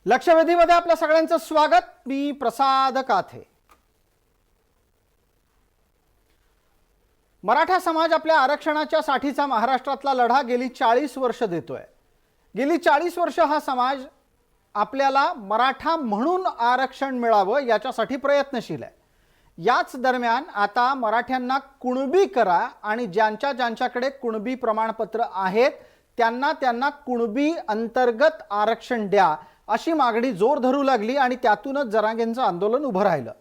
लक्षवेधीमध्ये आपल्या सगळ्यांचं स्वागत। मी प्रसाद काथे। मराठा समाज आपल्या आरक्षणाच्या साठीचा महाराष्ट्रातला लढा गेली 40 वर्ष देतोय। गेली 40 वर्ष हा समाज आपल्याला मराठा म्हणून आरक्षण मिळावं याच्यासाठी प्रयत्नशील आहे। याच दरम्यान आता मराठ्यांना कुणबी करा आणि ज्यांच्याकडे कुणबी प्रमाणपत्र आहेत त्यांना कुणबी अंतर्गत आरक्षण द्या अशी मागणी जोर धरू लागली आणि त्यातूनच जरांगेंचं आंदोलन उभं राहिलं।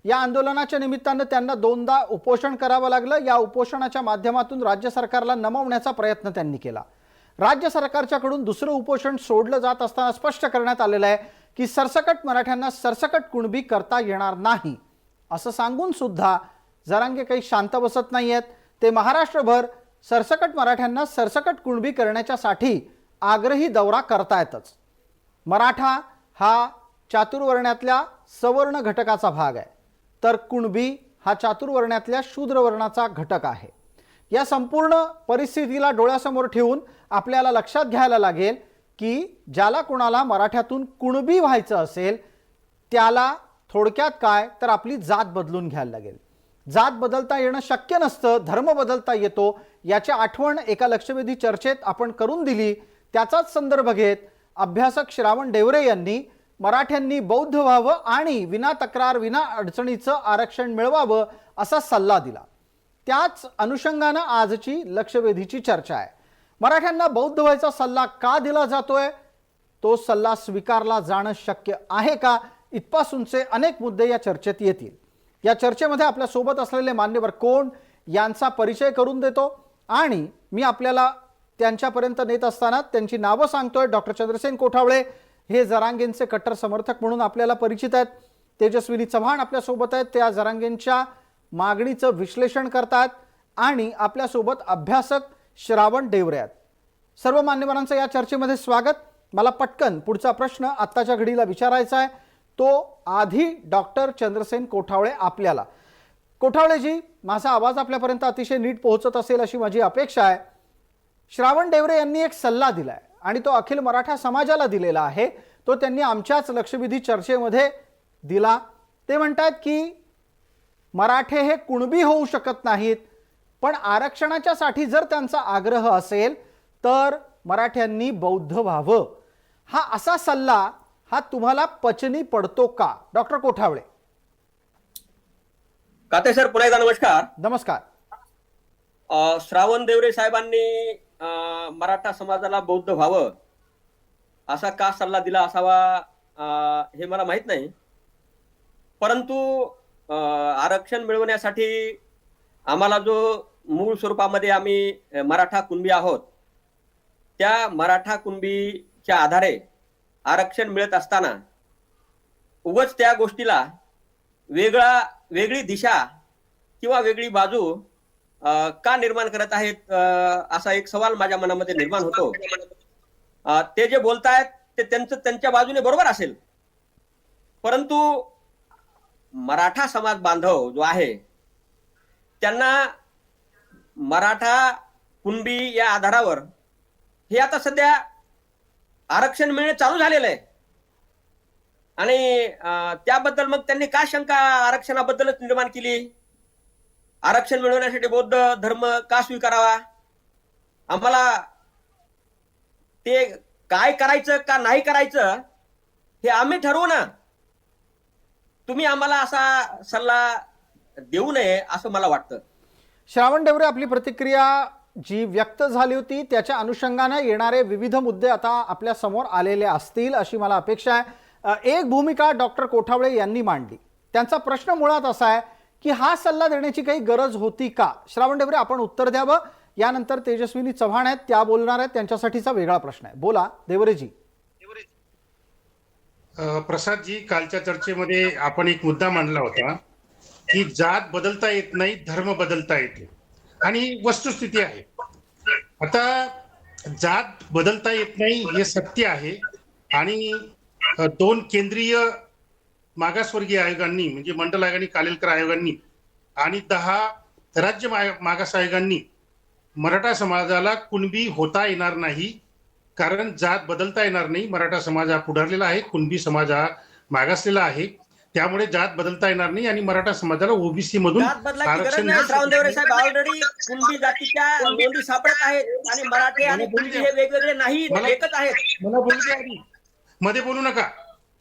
या आंदोलनाच्या निमित्तानं त्यांना दोनदा उपोषण करावं लागलं। या उपोषणाच्या माध्यमातून राज्य सरकारला नमवण्याचा प्रयत्न त्यांनी केला। राज्य सरकारच्याकडून दुसरं उपोषण सोडलं जात असताना स्पष्ट करण्यात आलेलं आहे की सरसकट मराठ्यांना सरसकट कुणबी करता येणार नाही असं सांगून सुद्धा जरांगे काही शांत बसत नाहीयेत। ते महाराष्ट्रभर सरसकट मराठ्यांना सरसकट कुणबी करण्याच्यासाठी आग्रही दौरा करतायतच। मराठा हा चातुर्वर्ण्यातल्या सवर्ण घटकाचा भाग आहे, तर कुणबी हा चातुर्वर्ण्यातल्या शूद्रवर्णाचा घटक आहे। या संपूर्ण परिस्थितीला डोळ्यासमोर ठेवून आपल्याला लक्षात घ्यायला लागेल की ज्याला कोणाला मराठ्यातून कुणबी व्हायचं असेल त्याला थोडक्यात काय तर आपली जात बदलून घ्यायला लागेल। जात बदलता येणं शक्य नसतं, धर्म बदलता येतो। याची आठवण एका लक्षवेधी चर्चेत आपण करून दिली। त्याचाच संदर्भ घेत अभ्यासक श्रावण डेवरे यांनी मराठ्यांनी बौद्ध व्हावं आणि विना तक्रार विना अडचणीचं आरक्षण मिळवावं असा सल्ला दिला। त्याच अनुषंगाने आजची लक्षवेधीची चर्चा आहे। मराठ्यांना बौद्ध व्हायचा सल्ला का दिला जातोय, तो सल्ला स्वीकारला जाणं शक्य आहे का, इथपासूनचे अनेक मुद्दे या चर्चेत येतील। या चर्चेमध्ये आपल्या सोबत असलेले मान्यवर कोण यांचा परिचय करून देतो आणि मी आपल्याला त्यांच्यापर्यंत नेत असताना त्यांची नावं सांगतोय। डॉक्टर चंद्रसेन कोठावळे हे जरांगेंचे कट्टर समर्थक म्हणून आपल्याला परिचित आहेत। तेजस्विनी चव्हाण आपल्या सोबत आहेत, त्या जरांगेंच्या मागणीचं विश्लेषण करतात आणि आपल्या सोबत अभ्यासक श्रावण डेवरे आहेत। सर्व मान्यवरांचं या चर्चेमध्ये स्वागत। मला पटकन पुढचा प्रश्न आत्ताच्या घडीला विचारायचा आहे, तो आधी डॉक्टर चंद्रसेन कोठावळे आपल्याला। कोठावळेजी, माझा आवाज आपल्यापर्यंत अतिशय नीट पोहोचत असेल अशी माझी अपेक्षा आहे। श्रावण डेवरे यांनी एक सल्ला दिलाय आणि तो अखिल मराठा समाजाला दिलेला आहे। तो त्यांनी आमच्याच लक्षवेधी चर्चेमध्ये दिला। ते म्हणतात की मराठे हे कुणबी होऊ शकत नाहीत, पण आरक्षणाच्या साठी जर त्यांचा आग्रह असेल तर मराठ्यांनी बौद्ध व्हावं। हा असा सल्ला हा तुम्हाला पचनी पडतो का डॉक्टर कोठावळे? काते सर, पुन्हा एकदा नमस्कार। नमस्कार। श्रावण डेवरे साहेबांनी मराठा समाजाला बौद्ध व्हावं असा का सल्ला दिला असावा हे मला माहित नाही, परंतु आरक्षण मिळवण्यासाठी आम्हाला जो मूळ स्वरूपामध्ये आम्ही मराठा कुणबी आहोत त्या मराठा कुणबीच्या आधारे आरक्षण मिळत असताना उगाच त्या गोष्टीला वेगळी दिशा किंवा वेगळी बाजू का निर्माण करत आहेत असा एक सवाल माझ्या मनामध्ये निर्माण होतो। ते जे बोलतायत ते त्यांच्या बाजूने बरोबर असेल, परंतु मराठा समाज बांधव जो आहे त्यांना मराठा कुणबी या आधारावर हे आता सध्या आरक्षण मिळणे चालू झालेलं आहे आणि त्याबद्दल मग त्यांनी काय शंका आरक्षणाबद्दलच निर्माण केली? आरक्षण मिळवण्यासाठी बौद्ध धर्म का स्वीकारावा? आम्हाला ते काय करायचं का नाही करायचं हे आम्ही ठरवू ना। तुम्ही आम्हाला असा सल्ला देऊ नये असं मला वाटतं। श्रावण डेवरे, आपली प्रतिक्रिया जी व्यक्त झाली होती त्याच्या अनुषंगाने येणारे विविध मुद्दे आता आपल्या समोर आलेले असतील अशी मला अपेक्षा आहे। एक भूमिका डॉक्टर कोठावळे यांनी मांडली। त्यांचा प्रश्न मुळात असा आहे की हा सल्ला देण्याची काही गरज होती का? श्रावण डेवरे, आपण उत्तर द्यावं। यानंतर तेजस्विनी चव्हाण आहेत, त्या बोलणार आहेत, त्यांच्यासाठीचा वेगळा प्रश्न आहे। बोला देवरेजी। प्रसाद जी, कालच्या चर्चेमध्ये आपण एक मुद्दा मांडला होता की जात बदलता येत नाही, धर्म बदलता येते आणि वस्तुस्थिती आहे। आता जात बदलता येत नाही हे सत्य आहे आणि दोन केंद्रीय मागासवर्गीय आयोगांनी म्हणजे मंडल आयोग आणि कालेलकर आयोगांनी आणि 10 राज्य मागास आयोगांनी मराठा समाजाला कुणबी होता येणार नाही कारण जात बदलता येणार नाही. मराठा समाज हा पुढारलेला आहे, कुणबी समाज हा मागासलेला आहे. त्यामुळे जात बदलता येणार नाही आणि मराठा समाजाला ओबीसी मधून जात बदलायची गरज आरक्षण नाही. श्रावण देवरे साहेब, ऑलरेडी कुणबी जातीच्या नोंदी सापडत आहेत आणि मराठे आणि कुणबी हे वेगवेगळे नाही, एकच आहेत. मला बोलू द्या आधी. मध्ये बोलू नका.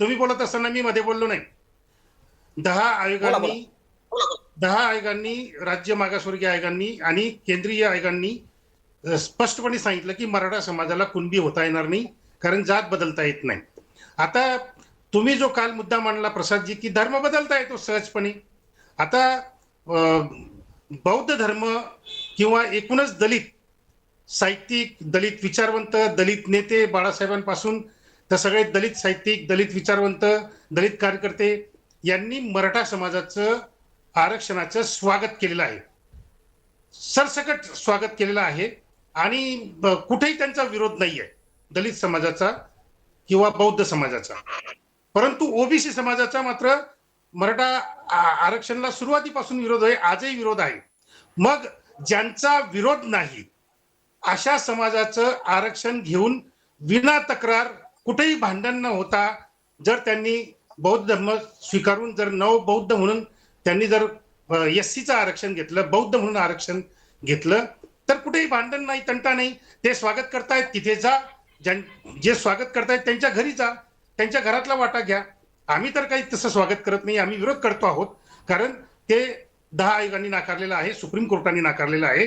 तुम्ही बोलत असताना मी मध्ये बोललो नाही. 10 आयोगांनी, राज्य मागासवर्गीय आयोगांनी आणि केंद्रीय आयोगांनी स्पष्टपणे सांगितलं की मराठा समाजाला कुणबी होता येणार नाही, कारण जात बदलता येत नाही. आता तुम्ही जो काल मुद्दा मांडला प्रसादजी, की धर्म बदलता येतो सहजपणे. आता बौद्ध धर्म किंवा एकूणच दलित साहित्यिक, दलित विचारवंत, दलित नेते बाळासाहेबांपासून तर सगळे दलित साहित्यिक, दलित विचारवंत, दलित कार्यकर्ते यांनी मराठा समाजाचं आरक्षणाचं स्वागत केलेलं आहे, सरसकट स्वागत केलेलं आहे आणि कुठेही त्यांचा विरोध नाहीये दलित समाजाचा किंवा बौद्ध समाजाचा. परंतु ओबीसी समाजाचा मात्र मराठा आरक्षणाला सुरुवातीपासून विरोध आहे, आजही विरोध आहे. मग ज्यांचा विरोध नाही अशा समाजाचं आरक्षण घेऊन विना तक्रार, कुठेही भांडण न होता, जर त्यांनी बौद्ध धर्म स्वीकारून जर नव बौद्ध म्हणून त्यांनी जर एससीचं आरक्षण घेतलं, बौद्ध म्हणून आरक्षण घेतलं, तर कुठेही भांडण नाही, तंटा नाही. ते स्वागत करतायत तिथे जा, जे स्वागत करतायत त्यांच्या घरी जा, त्यांच्या घरातला वाटा घ्या. आम्ही तर काही तसं स्वागत करत नाही, आम्ही विरोध करतो आहोत, कारण ते 10 आयोगांनी नाकारलेलं आहे, सुप्रीम कोर्टाने नाकारलेलं आहे.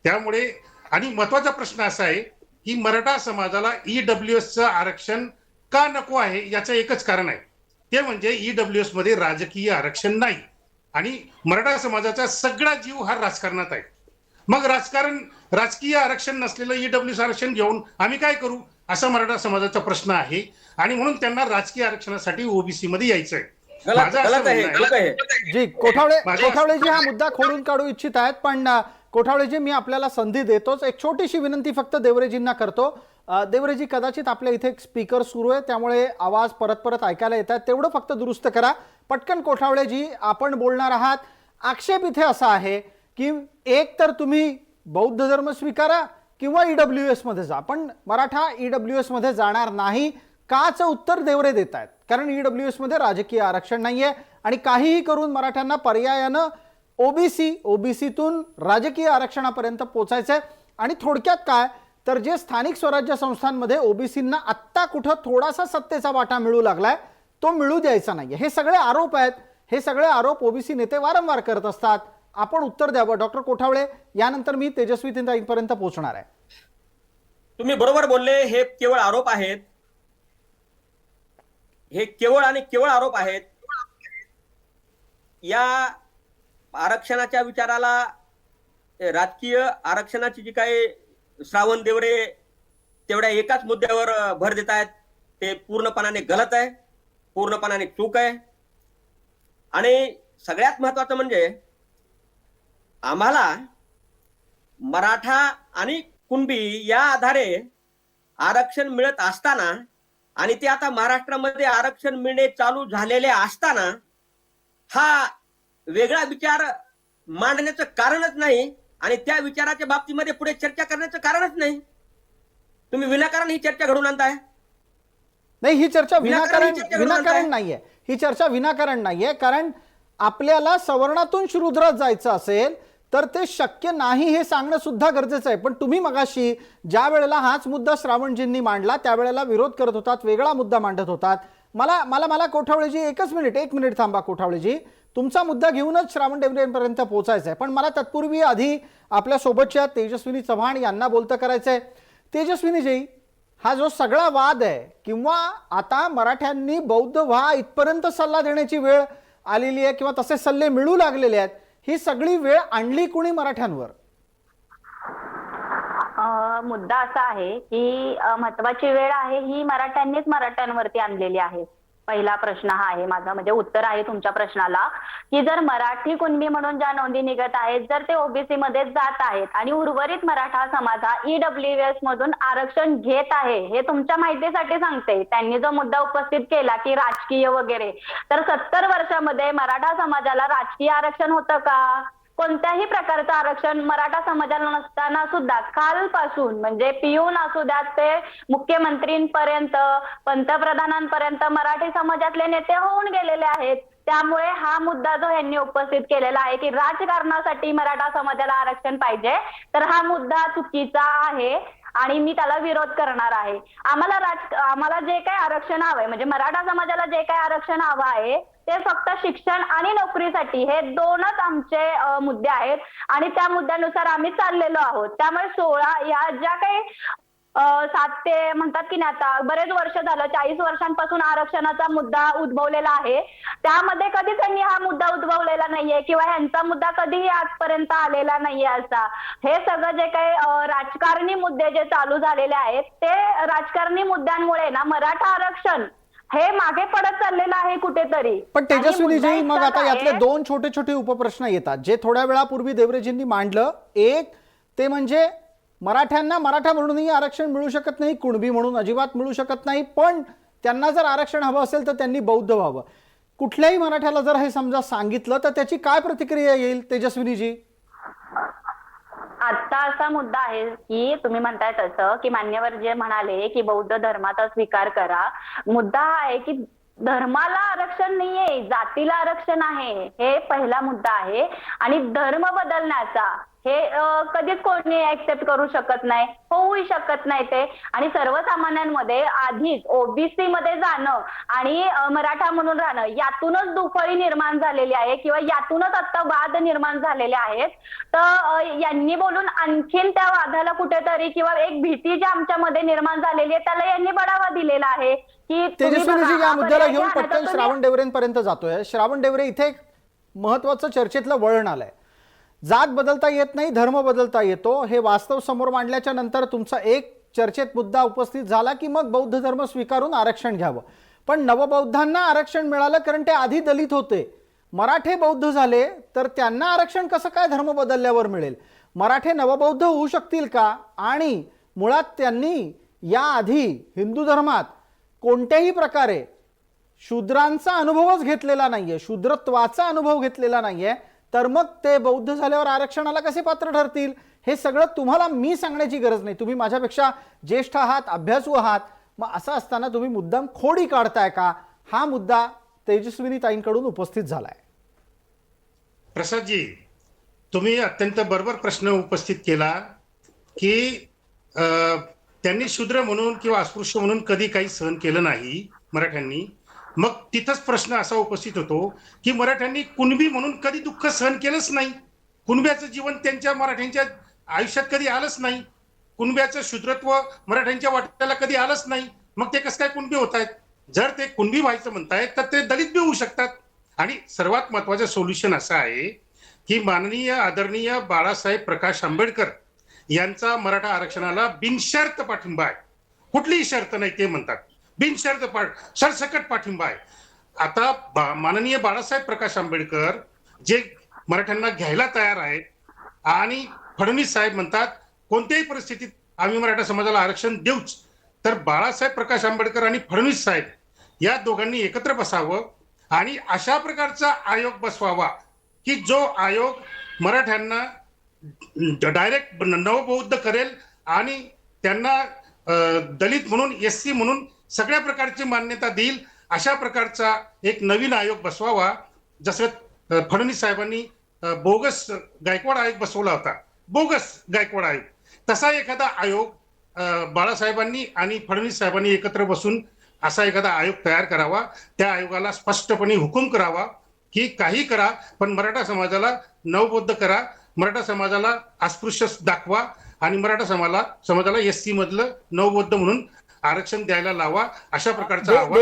त्यामुळे आणि महत्वाचा प्रश्न असा आहे की मराठा समाजाला ईडब्ल्यूएसचं आरक्षण का नको आहे, याचं एकच कारण आहे, ते म्हणजे ईडब्ल्यूएस मध्ये राजकीय आरक्षण नाही आणि मराठा समाजाचा सगळा जीव हा राजकारणात आहे. मग राजकीय आरक्षण नसलेलं ईडब्ल्यूएस आरक्षण घेऊन आम्ही काय करू, असा मराठा समाजाचा प्रश्न आहे आणि म्हणून त्यांना राजकीय आरक्षणासाठी ओबीसी मध्ये यायचंय. जी कोठावळेजी हा मुद्दा खोडून काढू इच्छित आहेत, पण कोठावळेजी मी आपल्याला संधी देतोच. एक छोटीशी विनंती फक्त देवरेजींना करतो. देवरेजी, कदाचित आपल्या इथे एक स्पीकर सुरू आहे, त्यामुळे आवाज परत परत ऐकायला येतात, तेवढं फक्त दुरुस्त करा पटकन. कोठावळेजी, आपण बोलणार आहात. आक्षेप इथे असा आहे की एक तर तुम्ही बौद्ध धर्म स्वीकारा किंवा ईडब्ल्यूएस मध्ये जा, पण मराठा ईडब्ल्यूएस मध्ये जाणार नाही काचं उत्तर देवरे देत आहेत, कारण ईडब्ल्यूएस मध्ये राजकीय आरक्षण नाहीये आणि काहीही करून मराठ्यांना पर्यायानं ओबीसीतून राजकीय आरक्षणापर्यंत पोहोचायचंय. आणि थोडक्यात काय तर जे स्थानिक स्वराज्य संस्थांमध्ये ओबीसींना आत्ता कुठं थोडासा सत्तेचा वाटा मिळू लागलाय, तो मिळू द्यायचा नाहीये. हे सगळे आरोप आहेत, हे सगळे आरोप ओबीसी नेते वारंवार करत असतात. आपण उत्तर द्यावं. डॉक्टर कोठावळे, यानंतर मी तेजस्वीताईंपर्यंत पोहोचणार आहे. तुम्ही बरोबर बोलले, हे केवळ आरोप आहेत, हे केवळ आणि केवळ आरोप आहेत. या आरक्षणाच्या विचाराला, राजकीय आरक्षणाची जी काही श्रावण देवरे तेवढ्या एकाच मुद्द्यावर भर देत आहेत, ते पूर्णपणाने गलत आहे, पूर्णपणाने चूक आहे. आणि सगळ्यात महत्वाचं म्हणजे आम्हाला मराठा आणि कुणबी या आधारे आरक्षण मिळत असताना आणि ते आता महाराष्ट्रामध्ये आरक्षण मिळणे चालू झालेले असताना हा वेगळा विचार मांडण्याचं कारणच नाही आणि त्या विचाराच्या बाबतीमध्ये पुढे चर्चा करण्याचं कारणच नाही. तुम्ही विनाकारण ही चर्चा घडवून आणताय. नाही, ही चर्चा विनाकारण नाहीये. ही चर्चा विनाकारण नाहीये, कारण आपल्याला सवर्णातून शूद्रात जायचं असेल तर ते शक्य नाही हे सांगणं सुद्धा गरजेचं आहे. पण तुम्ही मगाशी ज्या वेळेला हाच मुद्दा श्रावणजींनी मांडला त्यावेळेला विरोध करत होतात, वेगळा मुद्दा मांडत होतात. मला कोठावळेजी एक मिनिट थांबा. कोठावळेजी, तुमचा मुद्दा घेऊनच श्रावण देवरेंपर्यंत पोहोचायचं आहे, पण मला तत्पूर्वी आधी आपल्या सोबतच्या तेजस्विनी चव्हाण यांना बोलतं करायचंय. तेजस्विनीजी, हा जो सगळा वाद आहे किंवा आता मराठ्यांनी बौद्ध व्हा इथपर्यंत सल्ला देण्याची वेळ आलेली आहे किंवा तसे सल्ले मिळू लागलेले आहेत, ही सगळी वेळ आणली कुणी मराठ्यांवर? मुद्दा असा आहे की महत्वाची वेळ आहे ही मराठ्यांनीच मराठ्यांवरती आणलेली आहे. पहिला प्रश्न हा आहे माझा, म्हणजे उत्तर आहे तुमच्या प्रश्नाला, की जर मराठी कुणबी म्हणून ज्या नोंदी निघत आहेत, जर ते ओबीसी मध्ये जात आहेत आणि उर्वरित मराठा समाज हा ईडब्ल्यूएस मधून आरक्षण घेत आहे, हे तुमच्या माहितीसाठी सांगते. त्यांनी जो मुद्दा उपस्थित केला की राजकीय वगैरे, तर 70 वर्षामध्ये मराठा समाजाला राजकीय आरक्षण होतं का? कोणत्याही प्रकारचं आरक्षण मराठा समाजाला नसताना सुद्धा कालपासून म्हणजे पिऊन असू द्यात ते मुख्यमंत्रींपर्यंत पंतप्रधानांपर्यंत मराठी समाजातले नेते होऊन गेलेले आहेत. त्यामुळे हा मुद्दा जो यांनी उपस्थित केलेला आहे की राजकारणासाठी मराठा समाजाला आरक्षण पाहिजे, तर हा मुद्दा चुकीचा आहे आणि मी त्याला विरोध करणार आहे. आम्हाला जे काही आरक्षण हवंय म्हणजे मराठा समाजाला जे काही आरक्षण हवं आहे ते फक्त शिक्षण आणि नोकरीसाठी, हे दोनच आमचे मुद्दे आहेत आणि त्या मुद्द्यानुसार आम्ही चाललेलो आहोत. त्यामुळे 16 या ज्या काही 7 ते म्हणतात की नाही आता बरेच वर्ष झालं 40 वर्षांपासून आरक्षणाचा मुद्दा उद्भवलेला आहे. त्यामध्ये कधी त्यांनी हा मुद्दा उद्भवलेला नाहीये किंवा ह्यांचा मुद्दा कधीही आजपर्यंत आलेला नाहीये. असा हे सगळं जे काही राजकारणी मुद्दे जे चालू झालेले आहेत ते राजकारणी मुद्द्यांमुळे ना मराठा आरक्षण हे मागे पडत चाललेलं आहे कुठेतरी. पण आणि तेजस्विनीजी, मुद्दा मग इतकाच आता यातले आहे- 2 छोटे छोटे उपप्रश्न येतात जे थोड्या वेळापूर्वी देवरेजींनी मांडलं. एक ते म्हणजे मराठ्यांना मराठा म्हणूनही आरक्षण मिळू शकत नाही, कुणबी म्हणून अजिबात मिळू शकत नाही, पण त्यांना जर आरक्षण हवं असेल तर त्यांनी बौद्ध व्हावं. कुठल्याही मराठ्याला जर हे समजा सांगितलं तर त्याची काय प्रतिक्रिया येईल तेजस्विनीजी? आता असा मुद्दा आहे की तुम्ही म्हणताय तसं की मान्यवर जे म्हणाले की बौद्ध धर्माचा स्वीकार करा. मुद्दा हा आहे की धर्माला आरक्षण नाहीये, जातीला आरक्षण आहे. हे पहिला मुद्दा आहे. आणि धर्म बदलण्याचा हे कधीच कोणी ऍक्सेप्ट करू शकत नाही, होऊही शकत नाही ते. आणि सर्वसामान्यांमध्ये आधीच ओबीसी मध्ये जाणं आणि मराठा म्हणून राहणं यातूनच दुफळी निर्माण झालेली आहे किंवा यातूनच आता वाद निर्माण झालेले आहेत. तर यांनी बोलून आणखीन त्या वादाला कुठेतरी किंवा एक भीती जी आमच्यामध्ये निर्माण झालेली आहे त्याला यांनी बढावा दिलेला आहे की तेजस्विनीजी, या मुद्द्याला घेऊन पर्याय घ्या, पटकन नाहीतर श्रावण डेवरेंपर्यंत जातोय. श्रावण डेवरे, इथे एक महत्वाचं चर्चेतलं वळण आलंय. जात बदलता येत नाही, धर्म बदलता येतो, हे वास्तव समोर मांडल्याच्या नंतर तुमचा एक चर्चेत मुद्दा उपस्थित झाला की मग बौद्ध धर्म स्वीकारून आरक्षण घ्यावं. पण नवबौद्धांना आरक्षण मिळालं कारण ते आधी दलित होते. मराठे बौद्ध झाले तर त्यांना आरक्षण कसं काय धर्म बदलल्यावर मिळेल? मराठे नवबौद्ध होऊ शकतील का? आणि मुळात त्यांनी याआधी हिंदू धर्मात कोणत्याही प्रकारे शूद्रांचा अनुभवच घेतलेला नाहीये, शूद्रत्वाचा अनुभव घेतलेला नाहीये, तर मग ते बौद्ध झाल्यावर आरक्षणाला कसे पात्र ठरतील? हे सगळं तुम्हाला मी सांगण्याची गरज नाही. तुम्ही माझ्यापेक्षा ज्येष्ठ आहात, अभ्यासू आहात. मग असं असताना तुम्ही मुद्दाम खोडी काढताय का? हा मुद्दा तेजस्विनी ताईंकडून उपस्थित झालाय. प्रसादजी, तुम्ही अत्यंत बरोबर प्रश्न उपस्थित केला की त्यांनी शूद्र म्हणून किंवा अस्पृश्य म्हणून कधी काही सहन केलं नाही मराठ्यांनी. मग तिथंच प्रश्न असा उपस्थित होतो की मराठ्यांनी कुणबी म्हणून कधी दुःख सहन केलंच नाही. कुणब्याचं जीवन त्यांच्या मराठ्यांच्या आयुष्यात कधी आलंच नाही. कुणब्याचं शूद्रत्व मराठ्यांच्या वाट्याला कधी आलंच नाही. मग ते कसं काय कुणबी होत आहेत? जर ते कुणबी व्हायचं म्हणतायत तर ते दलित बी होऊ शकतात. आणि सर्वात महत्वाचं सोल्युशन असं आहे की माननीय आदरणीय बाळासाहेब प्रकाश आंबेडकर यांचा मराठा आरक्षणाला बिनशर्त पाठिंबा आहे. कुठलीही शर्त नाही ते म्हणतात, बिनशर्त सरसकट पाठिंबा आहे. आता माननीय बाळासाहेब प्रकाश आंबेडकर जे मराठ्यांना घ्यायला तयार आहेत आणि फडणवीस साहेब म्हणतात कोणत्याही परिस्थितीत आम्ही मराठा समाजाला आरक्षण देऊच. तर बाळासाहेब प्रकाश आंबेडकर आणि फडणवीस साहेब या दोघांनी एकत्र बसावं आणि अशा प्रकारचा आयोग बसवावा की जो आयोग मराठ्यांना डायरेक्ट नवबौद्ध करेल आणि त्यांना दलित म्हणून, एससी म्हणून सगळ्या प्रकारची मान्यता देईल. अशा प्रकारचा एक नवीन आयोग बसवावा. जसं फडणवीस साहेबांनी बोगस गायकवाड आयोग बसवला होता, बोगस गायकवाड आयोग, तसा एखादा आयोग बाळासाहेबांनी आणि फडणवीस साहेबांनी एकत्र बसून असा एखादा आयोग तयार करावा. त्या आयोगाला स्पष्टपणे हुकूम करावा की काही करा पण मराठा समाजाला नवबौद्ध करा, मराठा समाजाला अस्पृश्य दाखवा आणि मराठा समाजाला एससी मधलं नवबौद्ध म्हणून आरक्षण द्यायला लावा. अशा प्रकारचा आवाज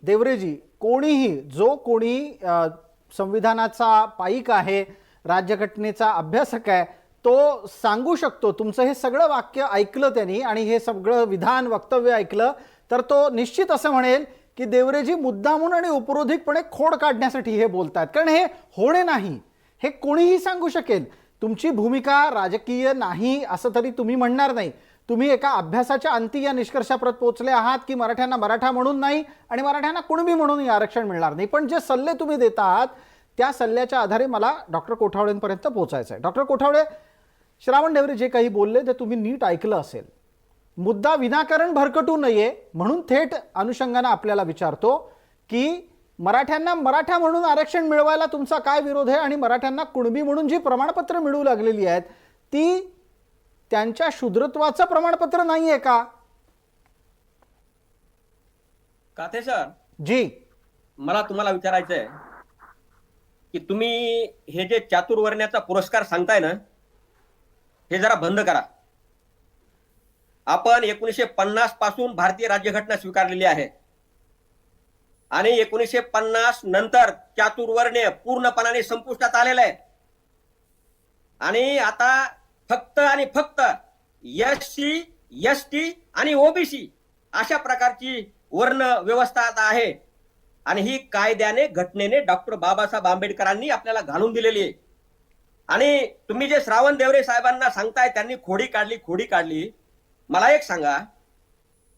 देवरेजी कोणीही जो कोणी संविधानाचा पाईक आहे, राज्यघटनेचा अभ्यासक आहे, तो सांगू शकतो. तुमचं हे सगळं वाक्य ऐकलं त्यांनी आणि हे सगळं विधान वक्तव्य ऐकलं तर तो निश्चित असं म्हणेल की देवरेजी मुद्दामून आणि उपरोधिकपणे खोड काढण्यासाठी हे बोलतात, कारण हे होणे नाही. हे कोणीही सांगू शकेल. तुमची भूमिका राजकीय नाही असं तरी तुम्ही म्हणणार नाही. तुम्ही एका अभ्यासाच्या अंती या निष्कर्षाप्रत पोहोचले आहात की मराठ्यांना मराठा म्हणून नाही आणि मराठ्यांना कुणबी म्हणूनही आरक्षण मिळणार नाही. पण जे सल्ले तुम्ही देत आहात त्या सल्ल्याच्या आधारे मला डॉक्टर कोठावळेंपर्यंत पोहोचायचं आहे. डॉक्टर कोठावळे, श्रावण ढेवरे जे काही बोलले ते तुम्ही नीट ऐकलं असेल. मुद्दा विनाकारण भरकटू नये म्हणून थेट अनुषंगाने आपल्याला विचारतो की मराठ्यांना मराठा म्हणून आरक्षण मिळवायला तुमचा काय विरोध आहे आणि मराठ्यांना कुणबी म्हणून जी प्रमाणपत्र मिळू लागलेली आहेत ती त्यांच्या शूद्रत्वाचं प्रमाणपत्र नाहीये का? काथे सर, जी, मला तुम्हाला विचारायचं आहे की तुम्ही हे जे चातुर्वर्ण्याचा पुरस्कार सांगताय ना, हे जरा बंद करा. आपण 1950 पासून भारतीय राज्यघटना स्वीकारलेली आहे आणि 1950 नंतर चातुर्वर्ण्य पूर्णपणाने संपुष्टात आलेलं आहे आणि आता फक्त आणि फक्त SC, ST आणि OBC अशा प्रकारची वर्ण व्यवस्था आता आहे आणि ही कायद्याने घटनेने डॉक्टर बाबासाहेब आंबेडकरांनी आपल्याला घालून दिलेली आहे. आणि तुम्ही जे श्रावण देवरे साहेबांना सांगताय त्यांनी खोडी काढली, मला एक सांगा,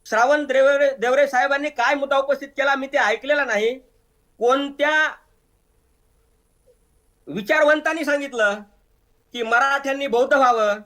श्रावण देवरे साहेबांनी काय मुद्दा उपस्थित केला मी ते ऐकलेला नाही. कोणत्या विचारवंतांनी सांगितलं की मराठ्यांनी बौद्ध व्हावं?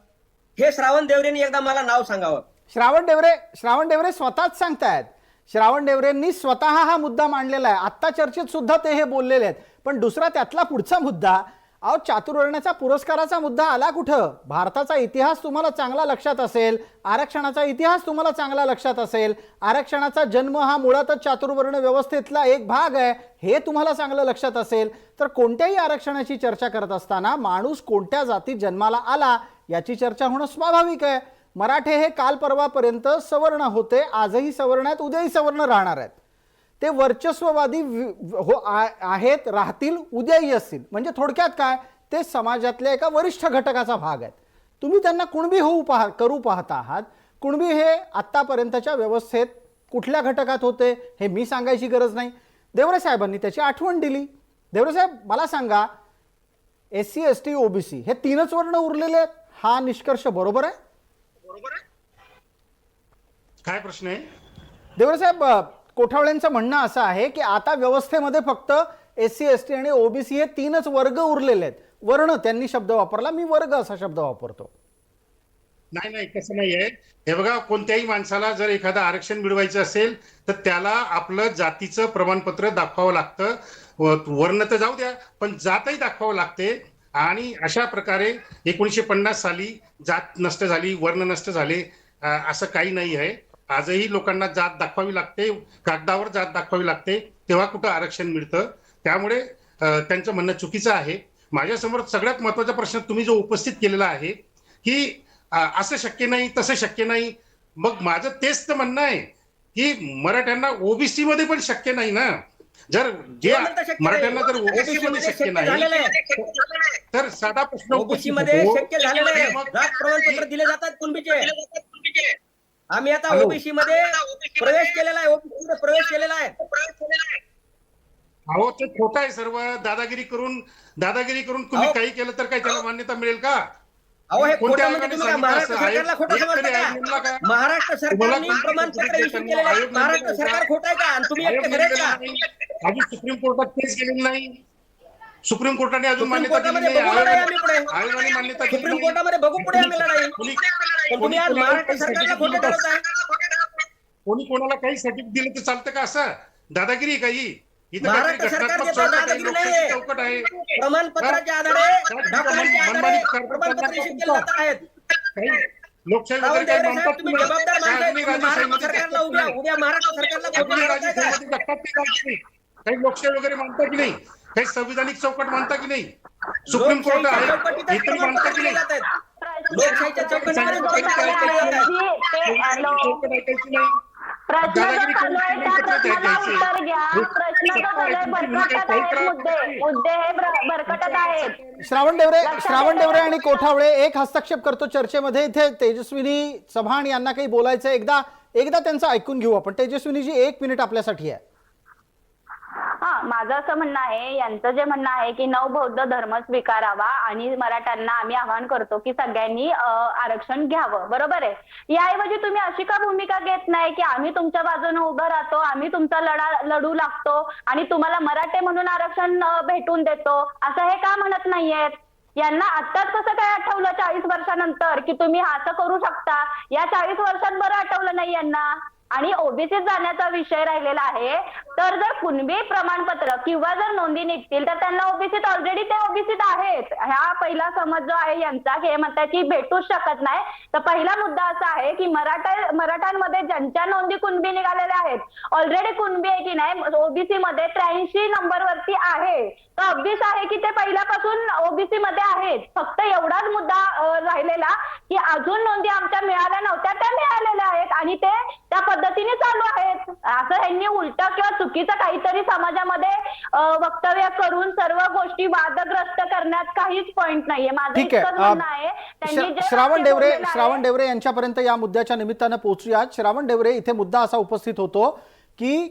हे श्रावण देवरेंनी एकदा मला नाव सांगावं. श्रावण देवरे स्वतःच सांगतायत. श्रावण देवरेंनी स्वतः हा मुद्दा मांडलेला आहे. आत्ता चर्चेत सुद्धा ते हे बोललेले आहेत. पण दुसरा त्यातला पुढचा मुद्दा, अहो चातुर्वर्ण्याचा पुरस्काराचा मुद्दा आला कुठं? भारताचा इतिहास तुम्हाला चांगला लक्षात असेल, आरक्षणाचा इतिहास तुम्हाला चांगला लक्षात असेल, आरक्षणाचा जन्म हा मुळातच चातुर्वर्ण व्यवस्थेतला एक भाग आहे हे तुम्हाला चांगलं लक्षात असेल, तर कोणत्याही आरक्षणाची चर्चा करत असताना माणूस कोणत्या जातीत जन्माला आला याची चर्चा होणं स्वाभाविक आहे. मराठे हे काल परवापर्यंत सवर्ण होते, आजही सवर्ण आहेत, उद्याही सवर्ण राहणार आहेत. ते वर्चस्ववादी आहेत, राहतील, उद्याही असतील. म्हणजे थोडक्यात काय, ते समाजातल्या एका वरिष्ठ घटकाचा भाग आहेत. तुम्ही त्यांना कुणबी करू पाहता आहात. कुणबी हे आत्तापर्यंतच्या व्यवस्थेत कुठल्या घटकात होते हे मी सांगायची गरज नाही. देवरे साहेबांनी त्याची आठवण दिली. देवरे साहेब, मला सांगा, SC, ST, OBC हे 3च वर्ण उरलेले आहेत, हा निष्कर्ष बरोबर आहे? काय प्रश्न आहे? देवरे साहेब, कोठावळेंचं म्हणणं असं आहे की आता व्यवस्थेमध्ये फक्त SC, ST आणि OBC हे 3च वर्ग उरलेले आहेत. वर्ण त्यांनी शब्द वापरला, मी वर्ग असा शब्द वापरतो. नाही, कसं नाहीये. हे बघा, कोणत्याही माणसाला जर एखादं आरक्षण मिळवायचं असेल तर त्याला आपलं जातीचं प्रमाणपत्र दाखवावं लागतं. वर्ण तर जाऊ द्या, पण जातही दाखवावं लागते. आणि अशा प्रकारे 1950 साली जात नष्ट झाली, वर्ण नष्ट झाले असं काही नाही आहे. आजही लोकांना जात दाखवावी लागते, कागदावर जात दाखवावी लागते, तेव्हा कुठं आरक्षण मिळतं. त्यामुळे त्यांचं म्हणणं चुकीचं आहे. माझ्यासमोर सगळ्यात महत्वाचा प्रश्न तुम्ही जो उपस्थित केलेला आहे की असं शक्य नाही, तसं शक्य नाही. मग माझं तेच तर म्हणणं आहे की मराठ्यांना OBC मध्ये पण शक्य नाही ना. जर जे मराठ्यांना जर OBC मध्ये शक्य नाही तर साधा प्रश्न OBC मध्ये शक्य झालेलं आहे. जात प्रमाणपत्र दिले जातात कुणबीचे. आम्ही आता OBC मध्ये प्रवेश केलेला आहे, OBC मध्ये प्रवेश केलेला आहे. अहो, ते खोटं आहे सर्व. दादागिरी करून तुम्ही काही केलं तर काय त्याला मान्यता मिळेल का? अहो, हे खोटं म्हणजे तुम्ही काय महाराष्ट्र सरकारला खोटं समजता का? महाराष्ट्र सरकारने प्रमाणपत्र इश्यू केलेलं आहे. महाराष्ट्र सरकार खोटं आहे का? आणि तुम्ही एकटे खरे का? अजून सुप्रीम कोर्टात केस गेलेली नाही. सुप्रीम कोर्टाने अजून मान्यता दिली नाही. आयोगाने मान्यता दिली सुप्रीम नाही. कोर्टामध्ये बघू पुढे आम्ही लढाई. पण तुम्ही आज महाराष्ट्र सरकारला खोटं ठरवत आहे. कोणी कोणाला काही सर्टिफिकेट दिलं तर चालतं का? असं दादागिरी काही इथं महाराष्ट्र सरकार देतं, दादागिरी नाही. चौकट आहे. प्रमाणपत्राच्या आधारे, डॉक्युमेंटच्या आधारे प्रमाणपत्र इश्यू केले जात आहेत. लोकशाही राहुल वगैरे काही देवरे साहेब, म्हणतात तुम्ही जबाबदार माणसं आहे. तुम्ही महाराष्ट्र सरकारला उद्या महाराष्ट्र सरकारला खोटं ठरवताय का? काही लोकशाही वगैरे मानता की नाही? काही संविधानिक चौकट मानता की नाही? सुप्रीम कोर्ट आहे, चौकटीतच इथे मानता प्रमाणपत्र की दिले नाही? जात आहेत. लोकशाहीच्या चौकटीमध्ये चौकट ऐकायची नाही. प्रश्न जो चालू आहे त्या प्रश्नाला उत्तर घ्या. प्रश्न जो चालू आहे, भरकटत आहेत मुद्दे हे भरकटत आहेत. श्रावण देवरे आणि कोठावळे एक हस्तक्षेप करतो चर्चेमध्ये. इथे तेजस्विनी चव्हाण यांना काही बोलायचं, एकदा त्यांचं ऐकून घेऊ आपण. तेजस्विनीजी, 1 मिनिट आपल्यासाठी आहे. हा, माझं असं म्हणणं आहे, यांचं जे म्हणणं आहे की नवबौद्ध धर्म स्वीकारावा आणि मराठ्यांना आम्ही आवाहन करतो की सगळ्यांनी आरक्षण घ्यावं, बरोबर आहे. याऐवजी तुम्ही अशी का भूमिका घेत नाही की आम्ही तुमच्या बाजूने उभं राहतो, आम्ही तुमचा लढू लागतो आणि तुम्हाला मराठे म्हणून आरक्षण भेटून देतो, असं हे का म्हणत नाहीयेत? यांना आत्ताच कसं काय आठवलं 40 वर्षानंतर की तुम्ही असं करू शकता? या 40 वर्षात बरं आठवलं नाही यांना? आणि ओबीसी जाण्याचा विषय राहिलेला आहे, तर जर कुणबी प्रमाणपत्र किंवा जर नोंदी निघतील तर त्यांना ओबीसीत ऑलरेडी ते ओबीसीत आहेत. हा पहिला समज जो आहे यांचा, हे म्हणतात की भेटूच शकत नाही. तर पहिला मुद्दा असा आहे की मराठ्यांमध्ये ज्यांच्या नोंदी कुणबी निघालेल्या आहेत, ऑलरेडी कुणबी आहे की नाही ओबीसी मध्ये 83 नंबरवरती आहे, तर ऑब्विस आहे की ते पहिल्यापासून ओबीसी मध्ये आहेत. फक्त एवढाच मुद्दा राहिलेला की अजून नोंदी आमच्या मिळाल्या नव्हत्या, त्या मिळालेल्या आहेत आणि ते त्या पद्धतीने चालू आहेत. असं यांनी उलट किंवा चुकीचं काहीतरी समाजामध्ये वक्तव्य करून सर्व गोष्टी वादग्रस्त करण्यात काहीच पॉइंट नाहीये. माझं ठीक आहे. इतकंच म्हणणं आहे, त्यांनी जे श्रावण वाक्य डेवरे बोललेलं आहे- श्रावण डेवरे यांच्यापर्यंत या मुद्द्याच्या निमित्तानं पोहोचूयात. श्रावण डेवरे, इथे मुद्दा असा उपस्थित होतो की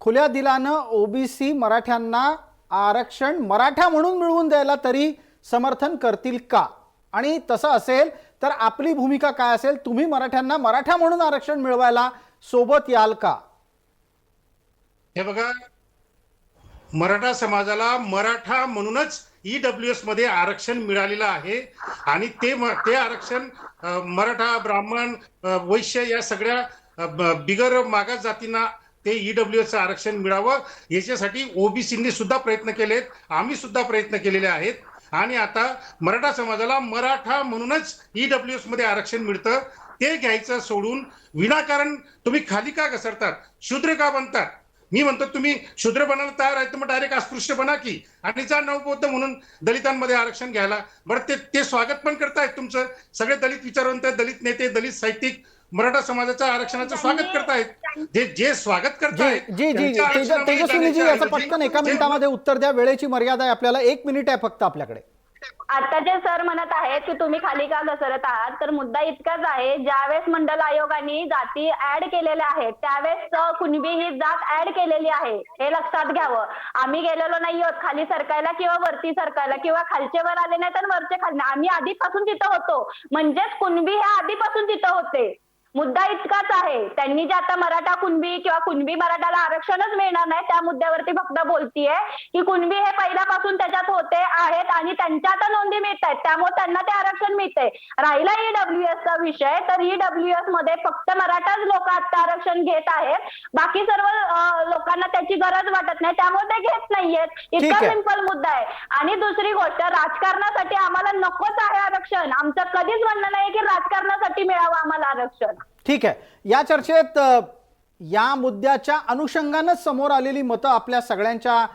खुल्या दिलानं ओबीसी मराठ्यांना आरक्षण मराठा म्हणून मिळवून द्यायला तरी समर्थन करतील का? आणि तसं असेल तर आपली भूमिका काय असेल? तुम्ही मराठ्यांना मराठा म्हणून आरक्षण मिळवायला सोबत याल का? हे बघा, मराठा समाजाला मराठा म्हणूनच ईडब्ल्यूएस मध्ये आरक्षण मिळालेलं आहे आणि ते आरक्षण मराठा, ब्राह्मण, वैश्य या सगळ्या बिगर मागास जातींना ते ईडब्ल्यूएसचं आरक्षण मिळावं याच्यासाठी ओबीसींनी सुद्धा प्रयत्न केलेत, आम्ही सुद्धा प्रयत्न केलेले आहेत. आणि आता मराठा समाजाला मराठा म्हणूनच ईडब्ल्यूएस मध्ये आरक्षण मिळतं, ते घ्यायचं सोडून विनाकारण तुम्ही खाली का घसरतात, शूद्र का बनतात? मी म्हणतो तुम्ही शूद्र बनायला तयार आहे तर मग डायरेक्ट अस्पृश्य बना की, आणि जा नवबौद्ध म्हणून दलितांमध्ये आरक्षण घ्यायला. बरं, ते स्वागत पण करतायत तुमचं. सगळे दलित विचारवंत, दलित नेते, दलित साहित्यिक मराठा समाजाचं आरक्षणाचं स्वागत करतायत. जे स्वागत करतायत जी जी जी तेजस्विनीजी, याचं पटकन एका मिनिटामध्ये उत्तर द्या. वेळेची मर्यादा आहे आपल्याला, 1 मिनिट आहे फक्त आपल्याकडे. आता जे सर म्हणत आहेत की तुम्ही खाली का घसरत आहात, तर मुद्दा इतकाच आहे, ज्यावेळेस मंडल आयोगाने जाती ऍड केलेल्या आहेत त्यावेळेस कुणबी ही जात ऍड केलेली आहे, हे लक्षात घ्यावं. आम्ही गेलेलो नाही आहोत खाली सरकायला किंवा वरती सरकायला किंवा खालचे वर आले नाही तर वरचे खाली नाही. आम्ही आधीपासून तिथं होतो, म्हणजेच कुणबी हे आधीपासून तिथं होते. मुद्दा इतकाच आहे, त्यांनी जे आता मराठा कुणबी किंवा कुणबी मराठाला आरक्षणच मिळणार नाही त्या मुद्द्यावरती फक्त बोलतीये की कुणबी हे पहिल्यापासून त्याच्यात होते आहेत आणि त्यांच्या आता नोंदी मिळत आहेत, त्यामुळे त्यांना ते आरक्षण मिळते. राहिला ईडब्ल्यूएसचा विषय, तर ईडब्ल्यूएस मध्ये फक्त मराठाच लोक आता आरक्षण घेत आहेत, बाकी सर्व लोकांना त्याची गरज वाटत नाही, त्यामुळे ते घेत नाहीयेत. इतका सिंपल मुद्दा आहे. आणि दुसरी गोष्ट, राजकारणासाठी आम्हाला नकोच आहे आरक्षण. आमचं कधीच म्हणणं नाही की राजकारणासाठी मिळावं आम्हाला आरक्षण. ठीक आहे. या चर्चेत या मुद्द्याच्या अनुषंगानंच समोर आलेली मतं आपल्या सगळ्यांच्या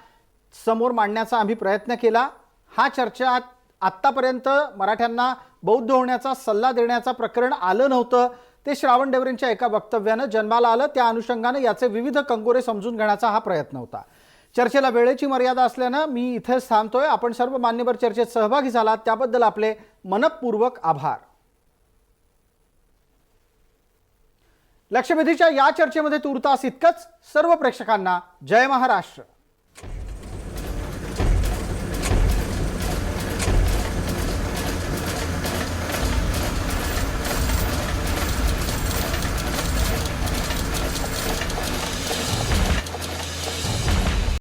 समोर मांडण्याचा आम्ही प्रयत्न केला. हा चर्चा आत्तापर्यंत मराठ्यांना बौद्ध होण्याचा सल्ला देण्याचा प्रकरण आलं नव्हतं, ते श्रावण डेवरेंच्या एका वक्तव्यानं जन्माला आलं. त्या अनुषंगाने याचे विविध कंगोरे समजून घेण्याचा हा प्रयत्न होता. चर्चेला वेळेची मर्यादा असल्यानं मी इथेच थांबतोय. आपण सर्व मान्यवर चर्चेत सहभागी झालात त्याबद्दल आपले मनपूर्वक आभार. लक्षवेधीच्या या चर्चेमध्ये तूर्तास इतकंच. सर्व प्रेक्षकांना जय महाराष्ट्र.